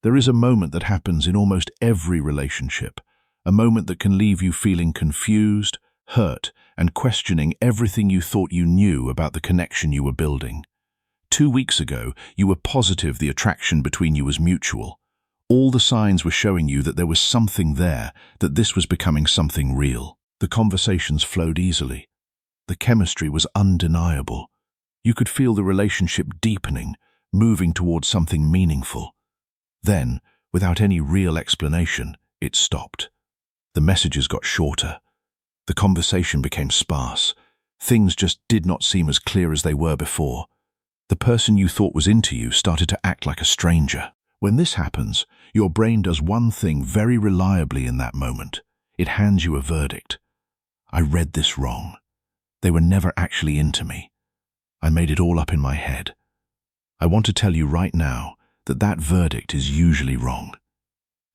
There is a moment that happens in almost every relationship, a moment that can leave you feeling confused, hurt, and questioning everything you thought you knew about the connection you were building. 2 weeks ago, you were positive the attraction between you was mutual. All the signs were showing you that there was something there, that this was becoming something real. The conversations flowed easily. The chemistry was undeniable. You could feel the relationship deepening, moving towards something meaningful. Then, without any real explanation, it stopped. The messages got shorter. The conversation became sparse. Things just did not seem as clear as they were before. The person you thought was into you started to act like a stranger. When this happens, your brain does one thing very reliably in that moment. It hands you a verdict. I read this wrong. They were never actually into me. I made it all up in my head. I want to tell you right now that that verdict is usually wrong.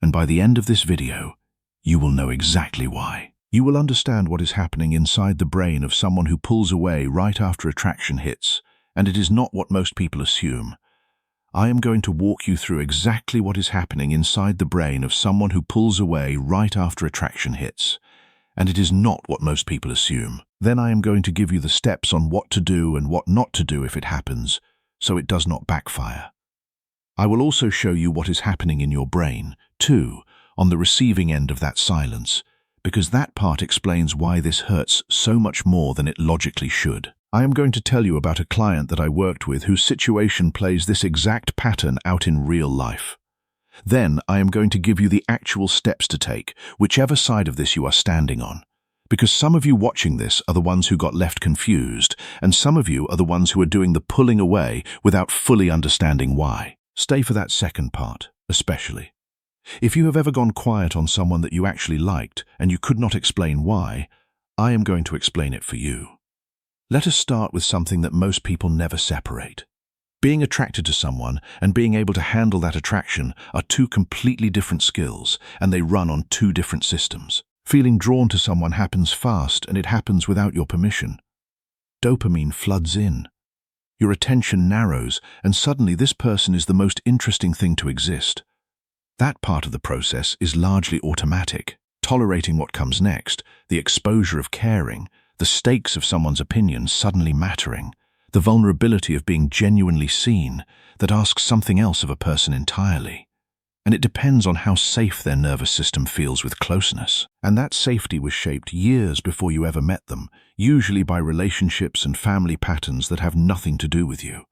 And by the end of this video, you will know exactly why. You will understand what is happening inside the brain of someone who pulls away right after attraction hits, and it is not what most people assume. I am going to walk you through exactly what is happening inside the brain of someone who pulls away right after attraction hits, and it is not what most people assume. Then I am going to give you the steps on what to do and what not to do if it happens, so it does not backfire. I will also show you what is happening in your brain, too, on the receiving end of that silence, because that part explains why this hurts so much more than it logically should. I am going to tell you about a client that I worked with whose situation plays this exact pattern out in real life. Then I am going to give you the actual steps to take, whichever side of this you are standing on. Because some of you watching this are the ones who got left confused, and some of you are the ones who are doing the pulling away without fully understanding why. Stay for that second part, especially. If you have ever gone quiet on someone that you actually liked and you could not explain why, I am going to explain it for you. Let us start with something that most people never separate. Being attracted to someone and being able to handle that attraction are two completely different skills, and they run on two different systems. Feeling drawn to someone happens fast, and it happens without your permission. Dopamine floods in. Your attention narrows, and suddenly this person is the most interesting thing to exist. That part of the process is largely automatic, tolerating what comes next, the exposure of caring, the stakes of someone's opinion suddenly mattering, the vulnerability of being genuinely seen that asks something else of a person entirely. And it depends on how safe their nervous system feels with closeness. And that safety was shaped years before you ever met them, usually by relationships and family patterns that have nothing to do with you.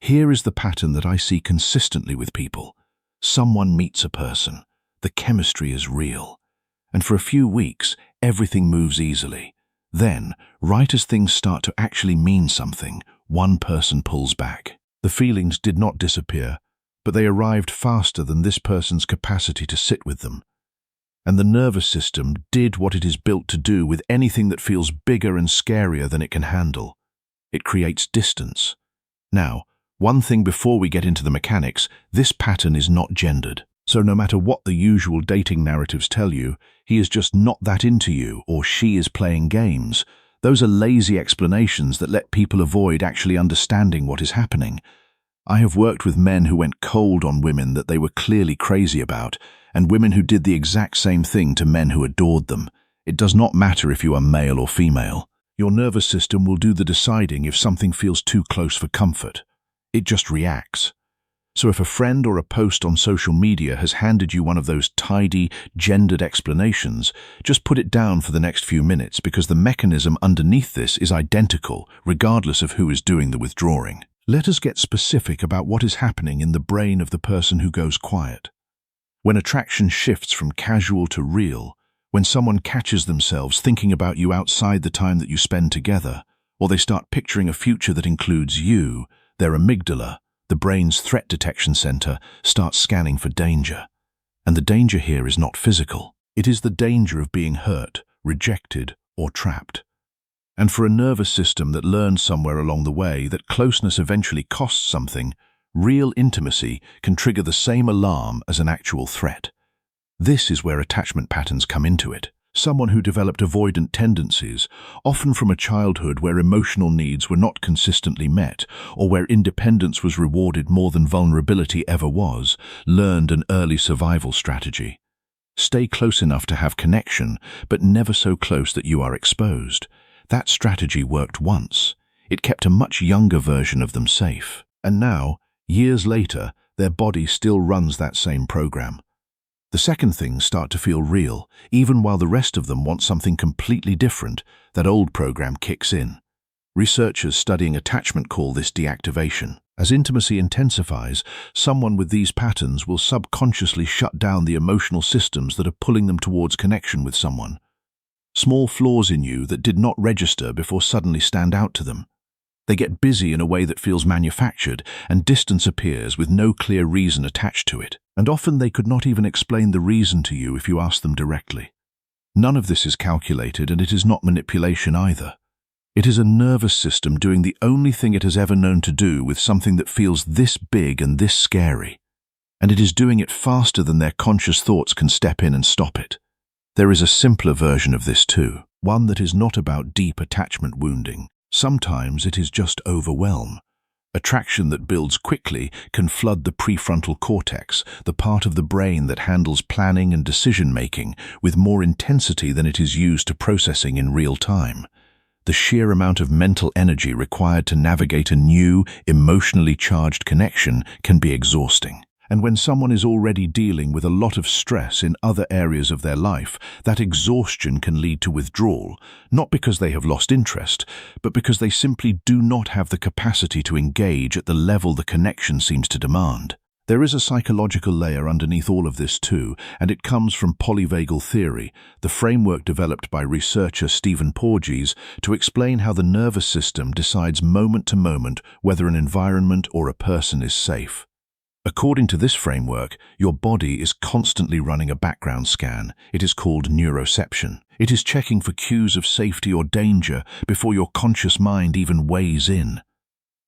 Here is the pattern that I see consistently with people. Someone meets a person, the chemistry is real, and for a few weeks, everything moves easily. Then, right as things start to actually mean something, one person pulls back. The feelings did not disappear, but they arrived faster than this person's capacity to sit with them. And the nervous system did what it is built to do with anything that feels bigger and scarier than it can handle. It creates distance. Now, one thing before we get into the mechanics, this pattern is not gendered. So no matter what the usual dating narratives tell you, he is just not that into you, or she is playing games. Those are lazy explanations that let people avoid actually understanding what is happening. I have worked with men who went cold on women that they were clearly crazy about, and women who did the exact same thing to men who adored them. It does not matter if you are male or female. Your nervous system will do the deciding if something feels too close for comfort. It just reacts. So if a friend or a post on social media has handed you one of those tidy, gendered explanations, just put it down for the next few minutes, because the mechanism underneath this is identical, regardless of who is doing the withdrawing. Let us get specific about what is happening in the brain of the person who goes quiet. When attraction shifts from casual to real, when someone catches themselves thinking about you outside the time that you spend together, or they start picturing a future that includes you, their amygdala, the brain's threat detection center, starts scanning for danger. And the danger here is not physical. It is the danger of being hurt, rejected, or trapped. And for a nervous system that learned somewhere along the way that closeness eventually costs something, real intimacy can trigger the same alarm as an actual threat. This is where attachment patterns come into it. Someone who developed avoidant tendencies, often from a childhood where emotional needs were not consistently met or where independence was rewarded more than vulnerability ever was, learned an early survival strategy. Stay close enough to have connection, but never so close that you are exposed. That strategy worked once. It kept a much younger version of them safe. And now, years later, their body still runs that same program. The second things start to feel real, even while the rest of them want something completely different. That old program kicks in. Researchers studying attachment call this deactivation. As intimacy intensifies, someone with these patterns will subconsciously shut down the emotional systems that are pulling them towards connection with someone. Small flaws in you that did not register before suddenly stand out to them. They get busy in a way that feels manufactured, and distance appears with no clear reason attached to it. And often they could not even explain the reason to you if you asked them directly. None of this is calculated, and it is not manipulation either. It is a nervous system doing the only thing it has ever known to do with something that feels this big and this scary. And it is doing it faster than their conscious thoughts can step in and stop it. There is a simpler version of this too, one that is not about deep attachment wounding. Sometimes it is just overwhelm. Attraction that builds quickly can flood the prefrontal cortex, the part of the brain that handles planning and decision-making, with more intensity than it is used to processing in real time. The sheer amount of mental energy required to navigate a new, emotionally charged connection can be exhausting. And when someone is already dealing with a lot of stress in other areas of their life, that exhaustion can lead to withdrawal, not because they have lost interest, but because they simply do not have the capacity to engage at the level the connection seems to demand. There is a psychological layer underneath all of this too, and it comes from Polyvagal Theory, the framework developed by researcher Stephen Porges to explain how the nervous system decides moment to moment whether an environment or a person is safe. According to this framework, your body is constantly running a background scan. It is called neuroception. It is checking for cues of safety or danger before your conscious mind even weighs in.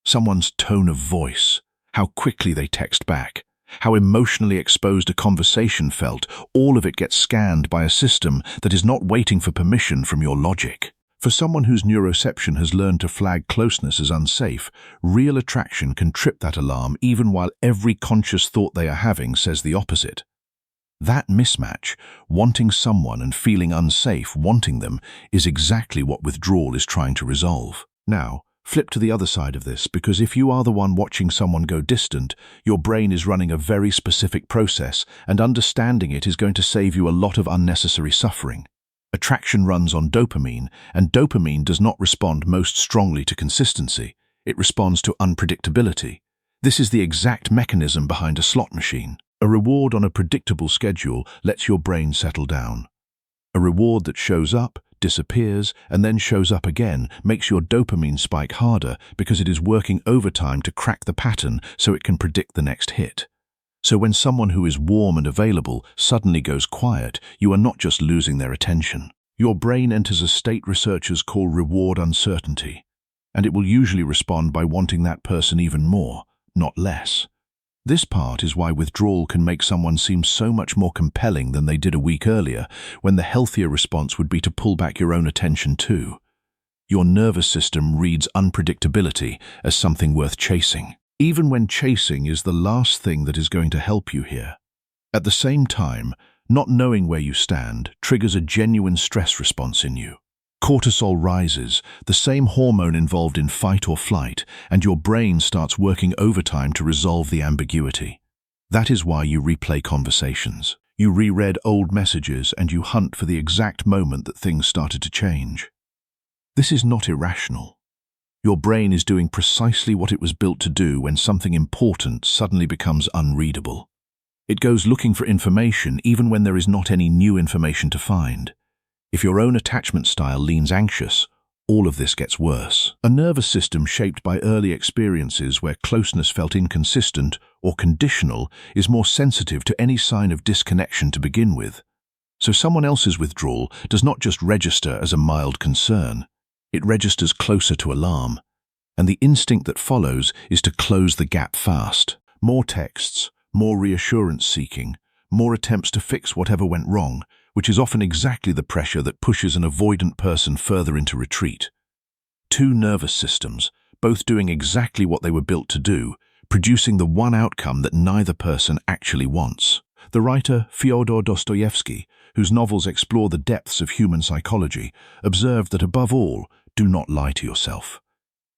Someone's tone of voice, how quickly they text back, how emotionally exposed a conversation felt, all of it gets scanned by a system that is not waiting for permission from your logic. For someone whose neuroception has learned to flag closeness as unsafe, real attraction can trip that alarm even while every conscious thought they are having says the opposite. That mismatch, wanting someone and feeling unsafe wanting them, is exactly what withdrawal is trying to resolve. Now, flip to the other side of this, because if you are the one watching someone go distant, your brain is running a very specific process, and understanding it is going to save you a lot of unnecessary suffering. Attraction runs on dopamine, and dopamine does not respond most strongly to consistency. It responds to unpredictability. This is the exact mechanism behind a slot machine. A reward on a predictable schedule lets your brain settle down. A reward that shows up, disappears, and then shows up again makes your dopamine spike harder because it is working overtime to crack the pattern so it can predict the next hit. So when someone who is warm and available suddenly goes quiet, you are not just losing their attention. Your brain enters a state researchers call reward uncertainty, and it will usually respond by wanting that person even more, not less. This part is why withdrawal can make someone seem so much more compelling than they did a week earlier, when the healthier response would be to pull back your own attention too. Your nervous system reads unpredictability as something worth chasing, even when chasing is the last thing that is going to help you here. At the same time, not knowing where you stand triggers a genuine stress response in you. Cortisol rises, the same hormone involved in fight or flight, and your brain starts working overtime to resolve the ambiguity. That is why you replay conversations. You reread old messages and you hunt for the exact moment that things started to change. This is not irrational. Your brain is doing precisely what it was built to do when something important suddenly becomes unreadable. It goes looking for information even when there is not any new information to find. If your own attachment style leans anxious, all of this gets worse. A nervous system shaped by early experiences where closeness felt inconsistent or conditional is more sensitive to any sign of disconnection to begin with. So someone else's withdrawal does not just register as a mild concern. It registers closer to alarm, and the instinct that follows is to close the gap fast. More texts, more reassurance seeking, more attempts to fix whatever went wrong, which is often exactly the pressure that pushes an avoidant person further into retreat. Two nervous systems, both doing exactly what they were built to do, producing the one outcome that neither person actually wants. The writer Fyodor Dostoevsky, whose novels explore the depths of human psychology, observed that above all, do not lie to yourself.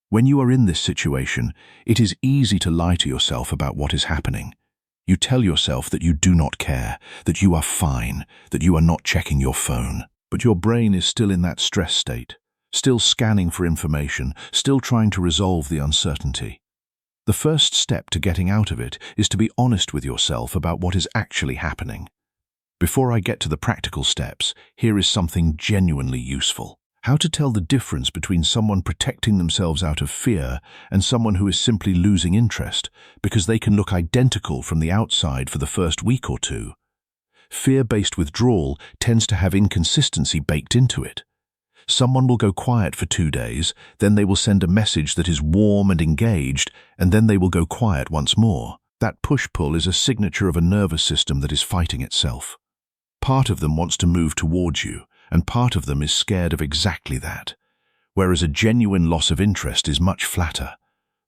When you are in this situation, it is easy to lie to yourself about what is happening. You tell yourself that you do not care, that you are fine, that you are not checking your phone. But your brain is still in that stress state, still scanning for information, still trying to resolve the uncertainty. The first step to getting out of it is to be honest with yourself about what is actually happening. Before I get to the practical steps, here is something genuinely useful. How to tell the difference between someone protecting themselves out of fear and someone who is simply losing interest, because they can look identical from the outside for the first week or two. Fear-based withdrawal tends to have inconsistency baked into it. Someone will go quiet for 2 days, then they will send a message that is warm and engaged, and then they will go quiet once more. That push-pull is a signature of a nervous system that is fighting itself. Part of them wants to move towards you, and part of them is scared of exactly that. Whereas a genuine loss of interest is much flatter.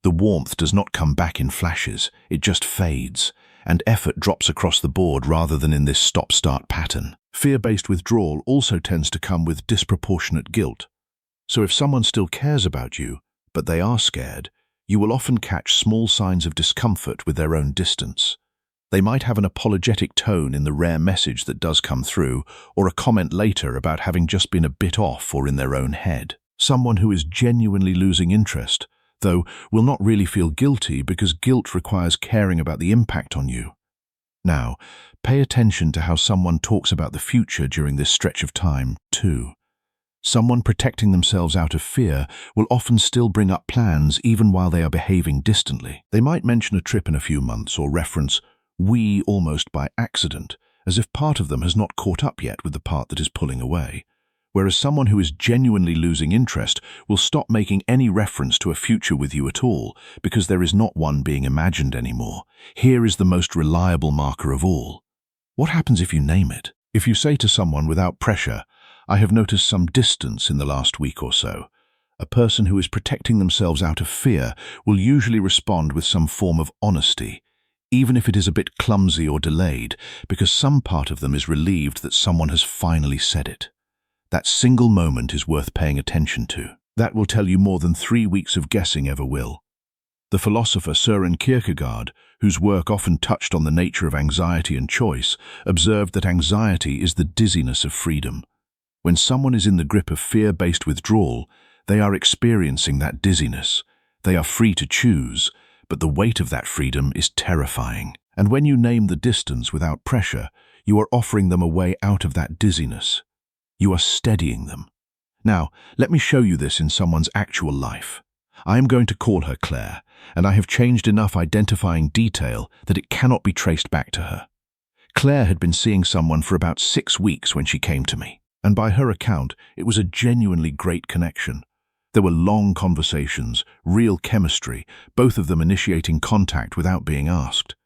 The warmth does not come back in flashes, it just fades, and effort drops across the board rather than in this stop-start pattern. Fear-based withdrawal also tends to come with disproportionate guilt. So if someone still cares about you, but they are scared, you will often catch small signs of discomfort with their own distance. They might have an apologetic tone in the rare message that does come through, or a comment later about having just been a bit off or in their own head. Someone who is genuinely losing interest, though, will not really feel guilty because guilt requires caring about the impact on you. Now, pay attention to how someone talks about the future during this stretch of time, too. Someone protecting themselves out of fear will often still bring up plans even while they are behaving distantly. They might mention a trip in a few months or reference "we" almost by accident, as if part of them has not caught up yet with the part that is pulling away. Whereas someone who is genuinely losing interest will stop making any reference to a future with you at all, because there is not one being imagined anymore. Here is the most reliable marker of all. What happens if you name it? If you say to someone without pressure, "I have noticed some distance in the last week or so," a person who is protecting themselves out of fear will usually respond with some form of honesty, even if it is a bit clumsy or delayed, because some part of them is relieved that someone has finally said it. That single moment is worth paying attention to. That will tell you more than 3 weeks of guessing ever will. The philosopher Søren Kierkegaard, whose work often touched on the nature of anxiety and choice, observed that anxiety is the dizziness of freedom. When someone is in the grip of fear-based withdrawal, they are experiencing that dizziness. They are free to choose, but the weight of that freedom is terrifying. And when you name the distance without pressure, you are offering them a way out of that dizziness. You are steadying them. Now, let me show you this in someone's actual life. I am going to call her Claire, and I have changed enough identifying detail that it cannot be traced back to her. Claire had been seeing someone for about 6 weeks when she came to me, and by her account, it was a genuinely great connection. There were long conversations, real chemistry, both of them initiating contact without being asked.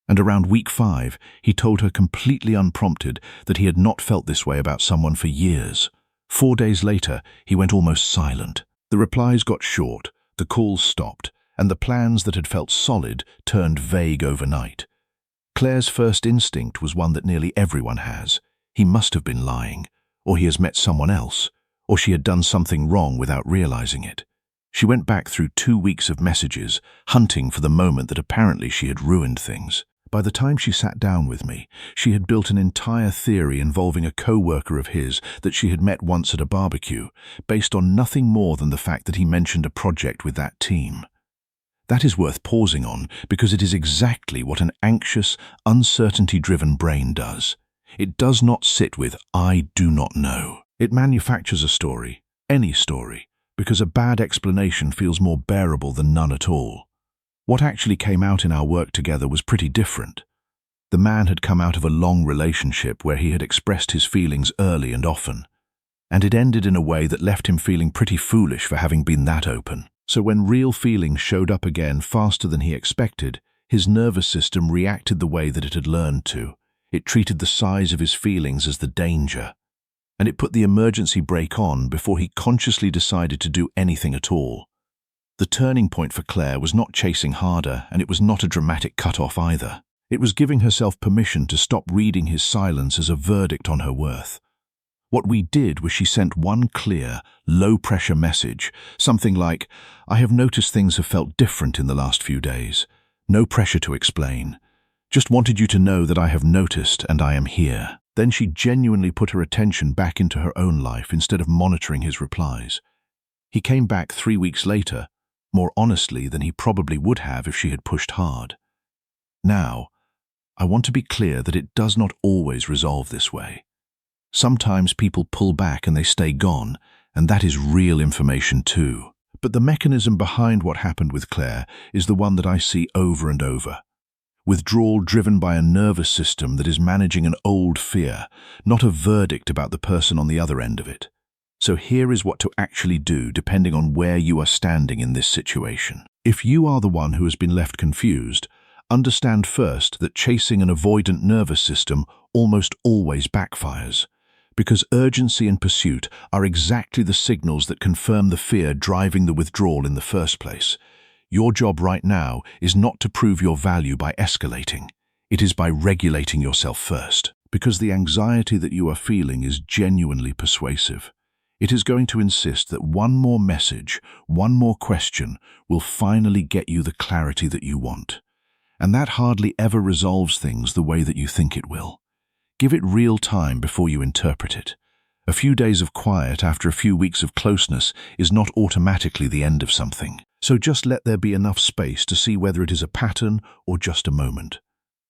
And around week 5, he told her completely unprompted that he had not felt this way about someone for years. 4 days later, he went almost silent. The replies got short, the calls stopped, and the plans that had felt solid turned vague overnight. Claire's first instinct was one that nearly everyone has. He must have been lying, or he has met someone else, or she had done something wrong without realizing it. She went back through 2 weeks of messages, hunting for the moment that apparently she had ruined things. By the time she sat down with me, she had built an entire theory involving a co-worker of his that she had met once at a barbecue, based on nothing more than the fact that he mentioned a project with that team. That is worth pausing on because it is exactly what an anxious, uncertainty-driven brain does. It does not sit with "I do not know." It manufactures a story, any story, because a bad explanation feels more bearable than none at all. What actually came out in our work together was pretty different. The man had come out of a long relationship where he had expressed his feelings early and often, and it ended in a way that left him feeling pretty foolish for having been that open. So when real feelings showed up again faster than he expected, his nervous system reacted the way that it had learned to. It treated the size of his feelings as the danger, and it put the emergency brake on before he consciously decided to do anything at all. The turning point for Claire was not chasing harder, and it was not a dramatic cut-off either. It was giving herself permission to stop reading his silence as a verdict on her worth. What we did was she sent one clear, low-pressure message, something like, "I have noticed things have felt different in the last few days. No pressure to explain. Just wanted you to know that I have noticed and I am here." Then she genuinely put her attention back into her own life instead of monitoring his replies. He came back 3 weeks later, more honestly than he probably would have if she had pushed hard. Now, I want to be clear that it does not always resolve this way. Sometimes people pull back and they stay gone, and that is real information too. But the mechanism behind what happened with Claire is the one that I see over and over. Withdrawal driven by a nervous system that is managing an old fear, not a verdict about the person on the other end of it. So here is what to actually do depending on where you are standing in this situation. If you are the one who has been left confused, understand first that chasing an avoidant nervous system almost always backfires, because urgency and pursuit are exactly the signals that confirm the fear driving the withdrawal in the first place. Your job right now is not to prove your value by escalating. It is by regulating yourself first, because the anxiety that you are feeling is genuinely persuasive. It is going to insist that one more message, one more question will finally get you the clarity that you want. And that hardly ever resolves things the way that you think it will. Give it real time before you interpret it. A few days of quiet after a few weeks of closeness is not automatically the end of something. So just let there be enough space to see whether it is a pattern or just a moment.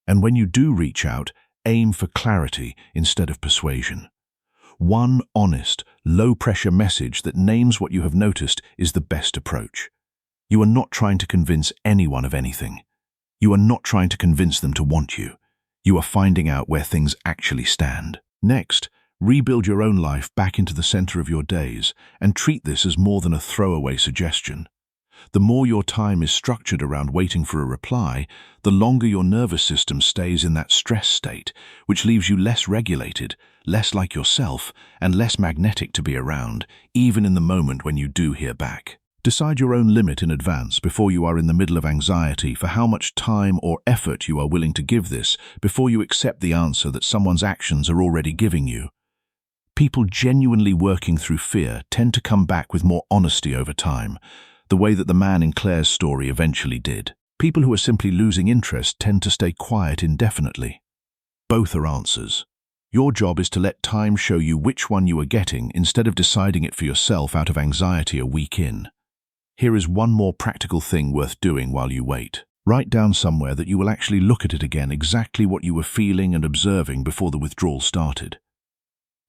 And when you do reach out, aim for clarity instead of persuasion. One honest, low-pressure message that names what you have noticed is the best approach. You are not trying to convince anyone of anything. You are not trying to convince them to want you. You are finding out where things actually stand. Next, rebuild your own life back into the center of your days and treat this as more than a throwaway suggestion. The more your time is structured around waiting for a reply, the longer your nervous system stays in that stress state, which leaves you less regulated, less like yourself, and less magnetic to be around, even in the moment when you do hear back. Decide your own limit in advance before you are in the middle of anxiety for how much time or effort you are willing to give this before you accept the answer that someone's actions are already giving you. People genuinely working through fear tend to come back with more honesty over time, the way that the man in Claire's story eventually did. People who are simply losing interest tend to stay quiet indefinitely. Both are answers. Your job is to let time show you which one you are getting instead of deciding it for yourself out of anxiety a week in. Here is one more practical thing worth doing while you wait. Write down somewhere that you will actually look at it again exactly what you were feeling and observing before the withdrawal started.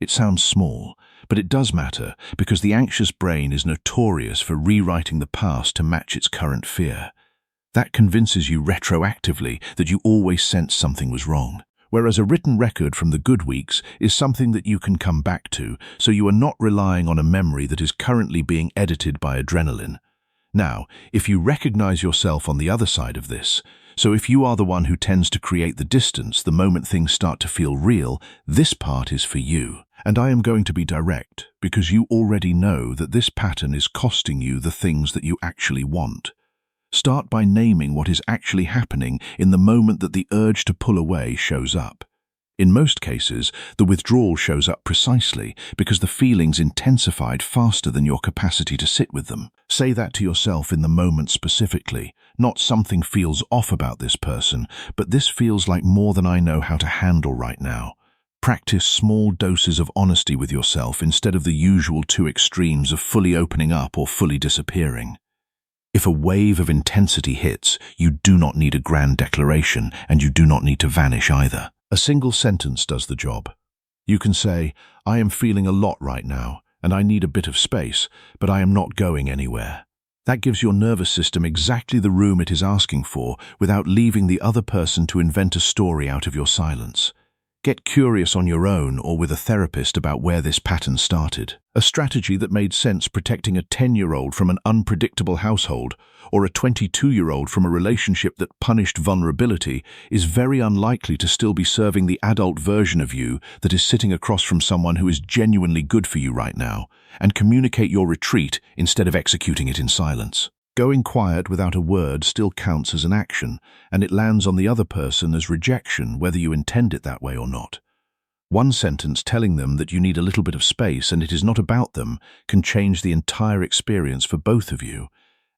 It sounds small, but it does matter because the anxious brain is notorious for rewriting the past to match its current fear. That convinces you retroactively that you always sensed something was wrong, whereas a written record from the good weeks is something that you can come back to, so you are not relying on a memory that is currently being edited by adrenaline. Now, if you recognize yourself on the other side of this, so if you are the one who tends to create the distance the moment things start to feel real, this part is for you. And I am going to be direct, because you already know that this pattern is costing you the things that you actually want. Start by naming what is actually happening in the moment that the urge to pull away shows up. In most cases, the withdrawal shows up precisely because the feelings intensified faster than your capacity to sit with them. Say that to yourself in the moment specifically. Not something feels off about this person, but this feels like more than I know how to handle right now. Practice small doses of honesty with yourself instead of the usual two extremes of fully opening up or fully disappearing. If a wave of intensity hits, you do not need a grand declaration, and you do not need to vanish either. A single sentence does the job. You can say, "I am feeling a lot right now, and I need a bit of space, but I am not going anywhere." That gives your nervous system exactly the room it is asking for without leaving the other person to invent a story out of your silence. Get curious on your own or with a therapist about where this pattern started. A strategy that made sense protecting a 10-year-old from an unpredictable household or a 22-year-old from a relationship that punished vulnerability is very unlikely to still be serving the adult version of you that is sitting across from someone who is genuinely good for you right now, and communicate your retreat instead of executing it in silence. Going quiet without a word still counts as an action, and it lands on the other person as rejection, whether you intend it that way or not. One sentence telling them that you need a little bit of space and it is not about them can change the entire experience for both of you,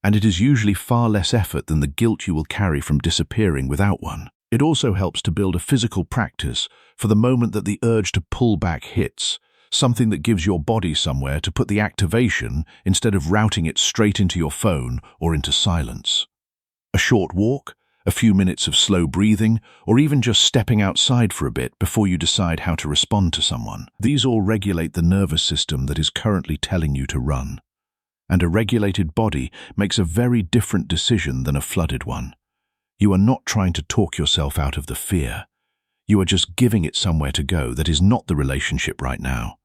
and it is usually far less effort than the guilt you will carry from disappearing without one. It also helps to build a physical practice for the moment that the urge to pull back hits, something that gives your body somewhere to put the activation instead of routing it straight into your phone or into silence. A short walk, a few minutes of slow breathing, or even just stepping outside for a bit before you decide how to respond to someone. These all regulate the nervous system that is currently telling you to run. And a regulated body makes a very different decision than a flooded one. You are not trying to talk yourself out of the fear. You are just giving it somewhere to go that is not the relationship right now.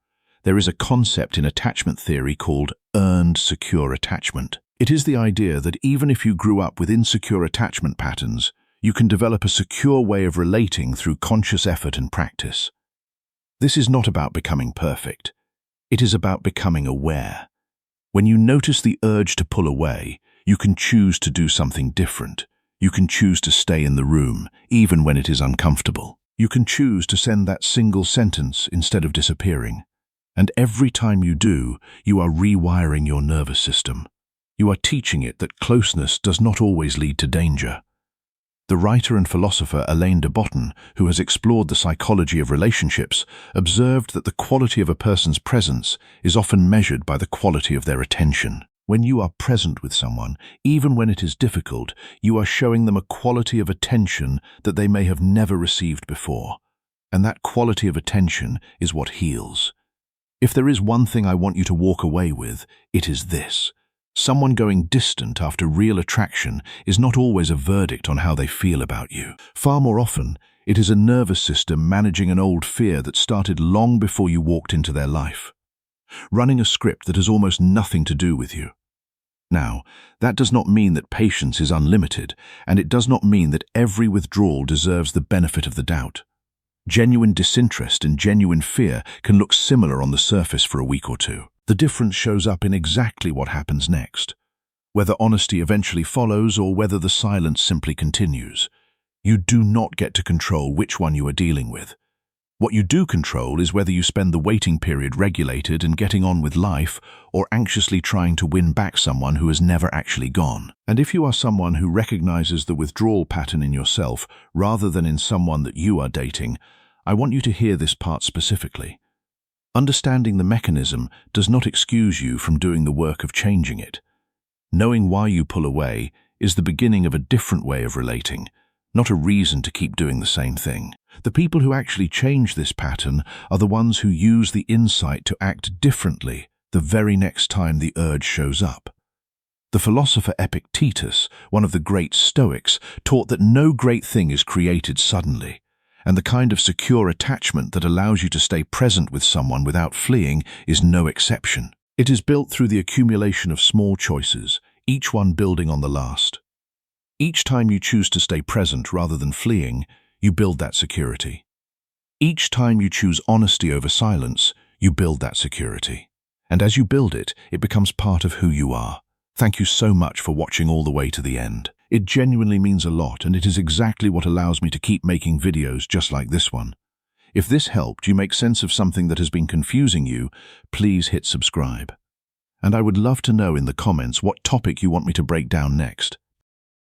There is a concept in attachment theory called earned secure attachment. It is the idea that even if you grew up with insecure attachment patterns, you can develop a secure way of relating through conscious effort and practice. This is not about becoming perfect. It is about becoming aware. When you notice the urge to pull away, you can choose to do something different. You can choose to stay in the room, even when it is uncomfortable. You can choose to send that single sentence instead of disappearing. And every time you do, you are rewiring your nervous system. You are teaching it that closeness does not always lead to danger. The writer and philosopher Alain de Botton, who has explored the psychology of relationships, observed that the quality of a person's presence is often measured by the quality of their attention. When you are present with someone, even when it is difficult, you are showing them a quality of attention that they may have never received before. And that quality of attention is what heals. If there is one thing I want you to walk away with, it is this. Someone going distant after real attraction is not always a verdict on how they feel about you. Far more often, it is a nervous system managing an old fear that started long before you walked into their life, running a script that has almost nothing to do with you. Now, that does not mean that patience is unlimited, and it does not mean that every withdrawal deserves the benefit of the doubt. Genuine disinterest and genuine fear can look similar on the surface for a week or two. The difference shows up in exactly what happens next, whether honesty eventually follows or whether the silence simply continues. You do not get to control which one you are dealing with. What you do control is whether you spend the waiting period regulated and getting on with life, or anxiously trying to win back someone who has never actually gone. And if you are someone who recognizes the withdrawal pattern in yourself rather than in someone that you are dating, I want you to hear this part specifically. Understanding the mechanism does not excuse you from doing the work of changing it. Knowing why you pull away is the beginning of a different way of relating, not a reason to keep doing the same thing. The people who actually change this pattern are the ones who use the insight to act differently the very next time the urge shows up. The philosopher Epictetus, one of the great Stoics, taught that no great thing is created suddenly, and the kind of secure attachment that allows you to stay present with someone without fleeing is no exception. It is built through the accumulation of small choices, each one building on the last. Each time you choose to stay present rather than fleeing, you build that security. Each time you choose honesty over silence, you build that security. And as you build it, it becomes part of who you are. Thank you so much for watching all the way to the end. It genuinely means a lot, and it is exactly what allows me to keep making videos just like this one. If this helped you make sense of something that has been confusing you, please hit subscribe. And I would love to know in the comments what topic you want me to break down next.